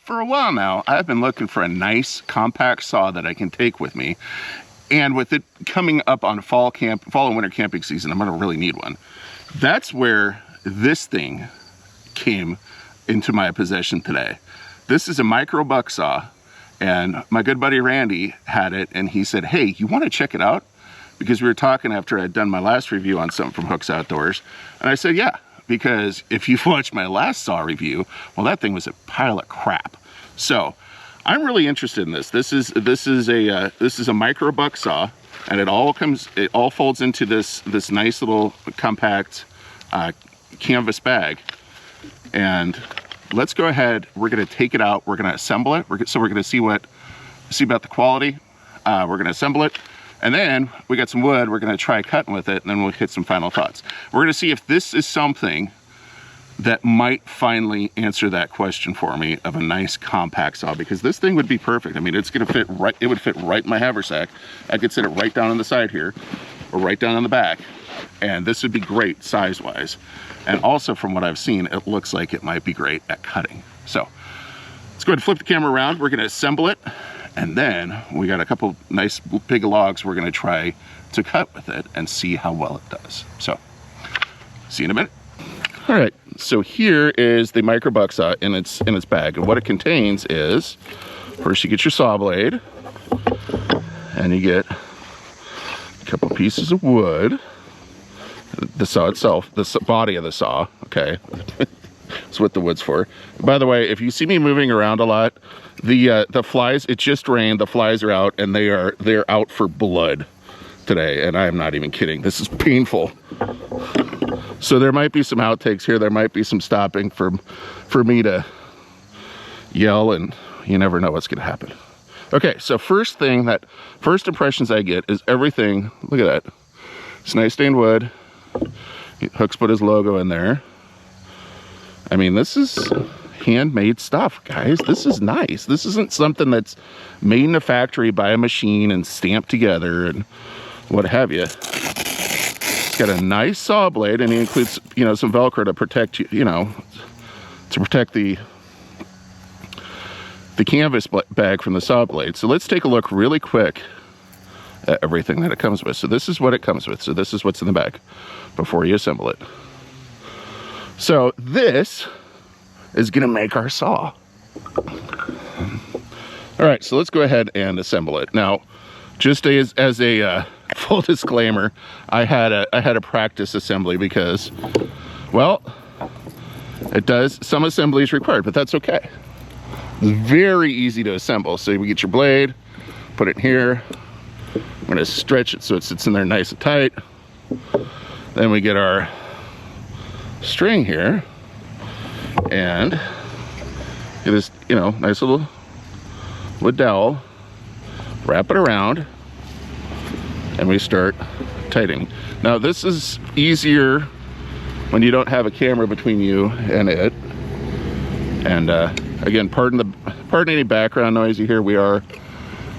for a while now, I've been looking for a nice compact saw that I can take with me. And with it coming up on fall and winter camping season, I'm gonna really need one. That's where this thing came into my possession today. This is a micro bucksaw, and my good buddy Randy had it, and he said, hey, you wanna check it out? Because we were talking after I'd done my last review on something from Hooks Outdoors. And I said, yeah, because if you've watched my last saw review, well, that thing was a pile of crap. So I'm really interested in this. This is a micro bucksaw, and it all folds into this nice little compact canvas bag. And let's go ahead. We're gonna take it out. We're gonna assemble it. So we're gonna see about the quality. We're gonna assemble it. And then we got some wood, we're gonna try cutting with it, and then we'll hit some final thoughts. We're gonna see if this is something that might finally answer that question for me of a nice compact saw, because this thing would be perfect. I mean, it's gonna fit right, it would fit right in my haversack. I could sit it right down on the side here, or right down on the back, and this would be great size-wise. And also from what I've seen, it looks like it might be great at cutting. So let's go ahead and flip the camera around. We're gonna assemble it. And then we got a couple nice big logs we're gonna try to cut with it and see how well it does. So, see you in a minute. All right, so here is the micro bucksaw in its bag. And what it contains is, first you get your saw blade, and you get a couple pieces of wood. The saw itself, the body of the saw, okay? That's what the wood's for. By the way, if you see me moving around a lot, the flies, it just rained, the flies are out, and they're out for blood today, and I am not even kidding. This is painful. So there might be some outtakes here, there might be some stopping for me to yell, and you never know what's gonna happen. Okay, so first impressions I get is everything, look at that. It's nice stained wood. Hooks put his logo in there. I mean, this is handmade stuff, guys. This is nice. This isn't something that's made in a factory by a machine and stamped together and what have you. It's got a nice saw blade, and it includes, you know, some Velcro to protect you, to protect the canvas bag from the saw blade. So let's take a look really quick at everything that it comes with. So this is what it comes with. So this is what's in the bag before you assemble it. So this is gonna make our saw. All right, so let's go ahead and assemble it. Now, just as a full disclaimer, I had a practice assembly because, well, some assembly is required, but that's okay. It's very easy to assemble. So we get your blade, put it in here. I'm gonna stretch it so it sits in there nice and tight. Then we get our string here and get this, nice little wood dowel, wrap it around, and we start tightening. Now this is easier when you don't have a camera between you and it. And again, pardon any background noise you hear. We are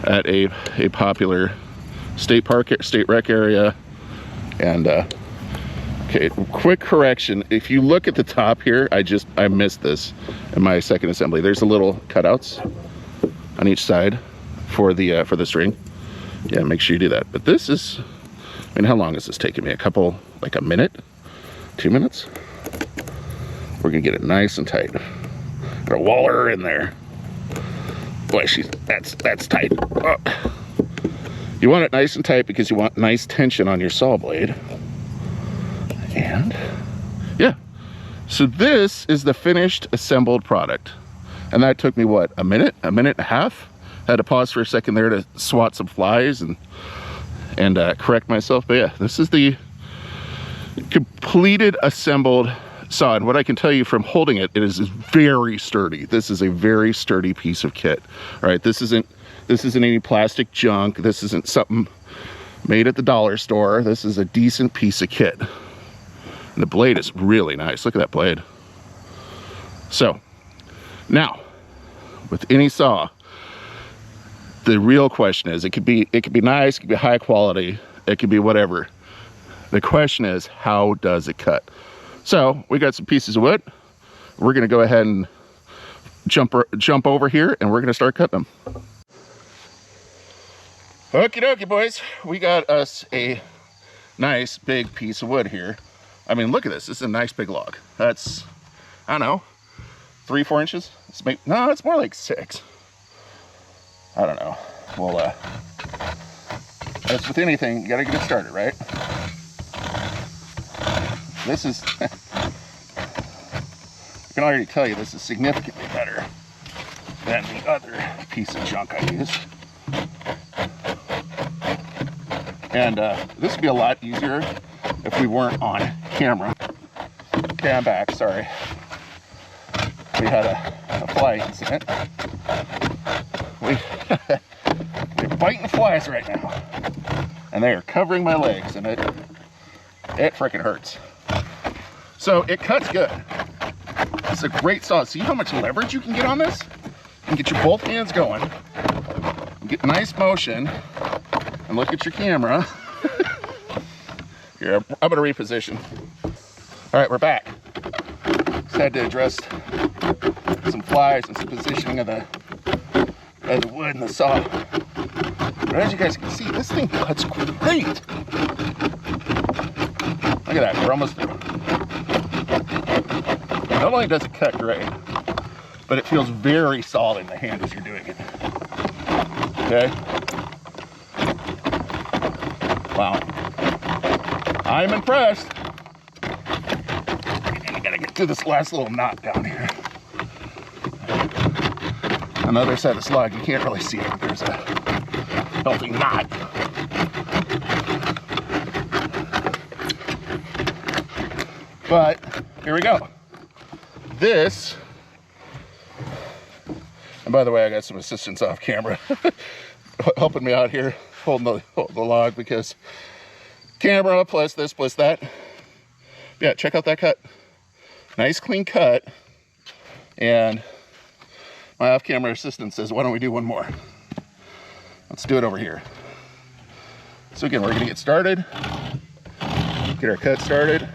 at a popular state rec area, and okay, quick correction. If you look at the top here, I missed this in my second assembly. There's a little cutouts on each side for the string. Yeah, make sure you do that. But this is, I mean, how long is this taking me? Like a minute? 2 minutes? We're gonna get it nice and tight. Gonna wall her in there. Boy, that's tight. Oh. You want it nice and tight because you want nice tension on your saw blade. And yeah, so this is the finished assembled product. And that took me what, a minute and a half? Had to pause for a second there to swat some flies and correct myself. But yeah, this is the completed assembled saw. And what I can tell you from holding it, it is very sturdy. This is a very sturdy piece of kit. All right, this isn't any plastic junk. This isn't something made at the dollar store. This is a decent piece of kit. And the blade is really nice. Look at that blade. So now, with any saw, the real question is, it could be nice, it could be high quality, it could be whatever. The question is, how does it cut? So we got some pieces of wood. We're gonna go ahead and jump over here and we're gonna start cutting them. Okie dokie, boys. We got us a nice big piece of wood here. I mean, look at this. This is a nice big log. That's, I don't know, 3-4 inches. No, it's more like 6. I don't know. Well, as with anything, you gotta get it started, right? This is, I can already tell you this is significantly better than the other piece of junk I used. And this would be a lot easier if we weren't on camera. Okay, I'm back, sorry. We had a fly incident. We're biting flies right now. And they are covering my legs, and it freaking hurts. So it cuts good. It's a great saw. See how much leverage you can get on this? You can get your both hands going, get nice motion, and look at your camera. Here, I'm gonna reposition. All right, we're back. Just had to address some flies and some positioning of the wood in the saw. But as you guys can see, this thing cuts great. Look at that, we're almost through. Not only does it cut great, but it feels very solid in the hand as you're doing it. Okay? Wow. I'm impressed. And I gotta get to this last little knot down here. On the other side of the slug, you can't really see it, but there's a healthy knot. But here we go. This, and by the way, I got some assistants off camera helping me out here, holding the log, because camera plus this plus that. Yeah, check out that cut. Nice clean cut. And my off-camera assistant says, why don't we do one more? Let's do it over here. So again, we're gonna get started, get our cut started.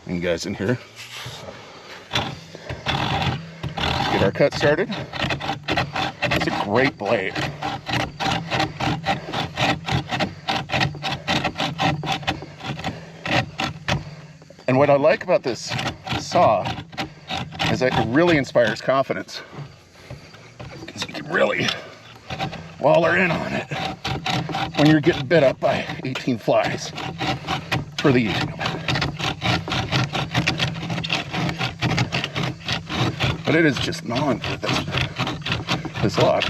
And you guys in here. Get our cut started. It's a great blade. And what I like about this saw is that it really inspires confidence. Because you can really waller in on it when you're getting bit up by 18 flies for the eating of it. But it is just gnawing for this log.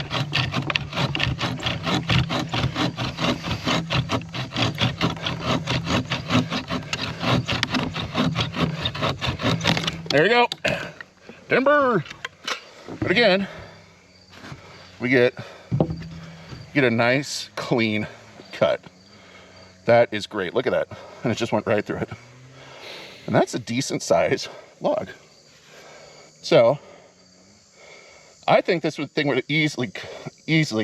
There you go, timber. But again, we get a nice clean cut. That is great. Look at that, and it just went right through it. And that's a decent size log. So I think this thing would easily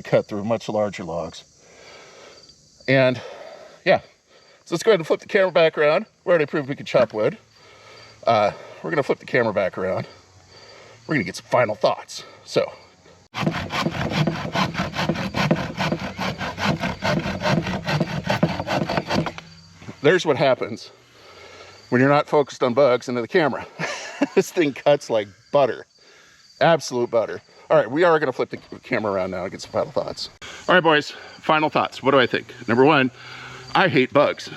cut through much larger logs. And yeah, so let's go ahead and flip the camera back around. We already proved we could chop wood. We're gonna flip the camera back around. We're gonna get some final thoughts. So. There's what happens when you're not focused on bugs into the camera. This thing cuts like butter. Absolute butter. All right, we are gonna flip the camera around now and get some final thoughts. All right, boys, final thoughts. What do I think? Number one, I hate bugs.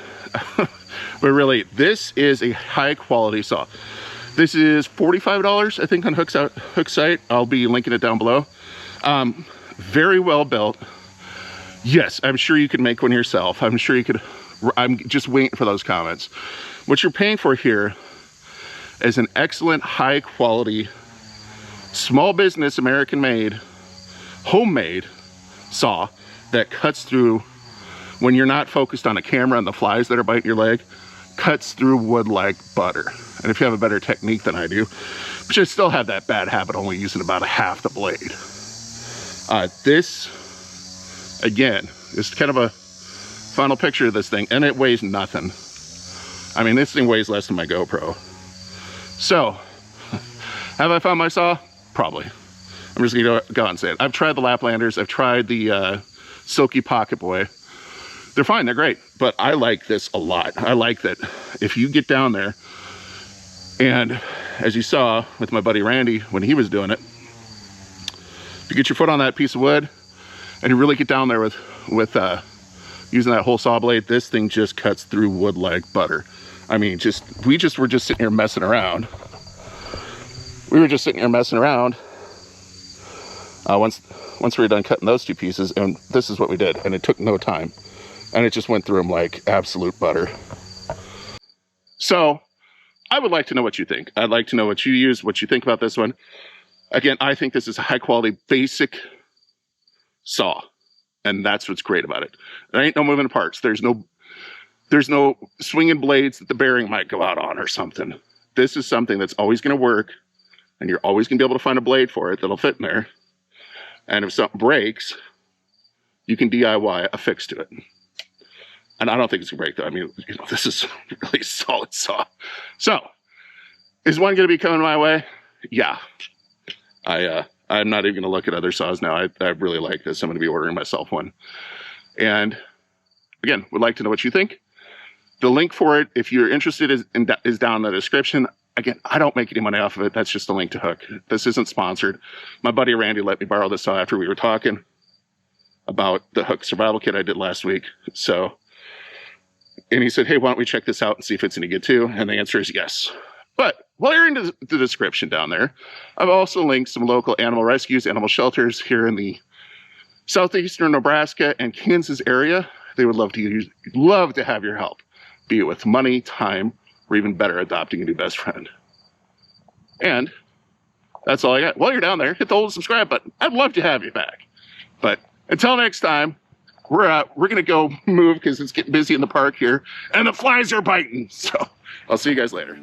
But really, this is a high quality saw. This is $45, I think, on Hooks site. I'll be linking it down below. Very well built. Yes, I'm sure you could make one yourself. I'm sure you could. I'm just waiting for those comments. What you're paying for here is an excellent, high quality, small business, American made, homemade saw that cuts through when you're not focused on a camera and the flies that are biting your leg, cuts through wood like butter. And if you have a better technique than I do, but you still have that bad habit only using about a half the blade. This, again, is kind of a final picture of this thing, and it weighs nothing. I mean, this thing weighs less than my GoPro. So, Have I found my saw? Probably. I'm just gonna go out and say it. I've tried the Laplanders. I've tried the Silky Pocket Boy. They're fine, they're great, but I like this a lot. I like that if you get down there, and as you saw with my buddy Randy when he was doing it, if you get your foot on that piece of wood and you really get down there with using that whole saw blade, this thing just cuts through wood like butter. I mean, we were just sitting here messing around. We were just sitting here messing around once we were done cutting those two pieces, and this is what we did, and it took no time. And it just went through them like absolute butter. So I would like to know what you think. I'd like to know what you use, what you think about this one. Again, I think this is a high quality basic saw, and that's what's great about it. There ain't no moving parts. There's no swinging blades that the bearing might go out on or something. This is something that's always going to work, and you're always going to be able to find a blade for it that'll fit in there. And if something breaks, you can DIY a fix to it. And I don't think it's gonna break though. I mean, this is a really solid saw. So, is one gonna be coming my way? Yeah. I'm not even gonna look at other saws now. I really like this. I'm gonna be ordering myself one. And again, would like to know what you think. The link for it, if you're interested, is down in the description. Again, I don't make any money off of it. That's just a link to Hook. This isn't sponsored. My buddy Randy let me borrow this saw after we were talking about the Hook survival kit I did last week. And he said, hey, why don't we check this out and see if it's any good too? And the answer is yes. But while you're in the description down there, I've also linked some local animal rescues, animal shelters here in the southeastern Nebraska and Kansas area. They would love to have your help, be it with money, time, or even better, adopting a new best friend. And that's all I got. While you're down there, hit the old subscribe button. I'd love to have you back. But until next time, we're gonna go move because it's getting busy in the park here, and the flies are biting. So I'll see you guys later.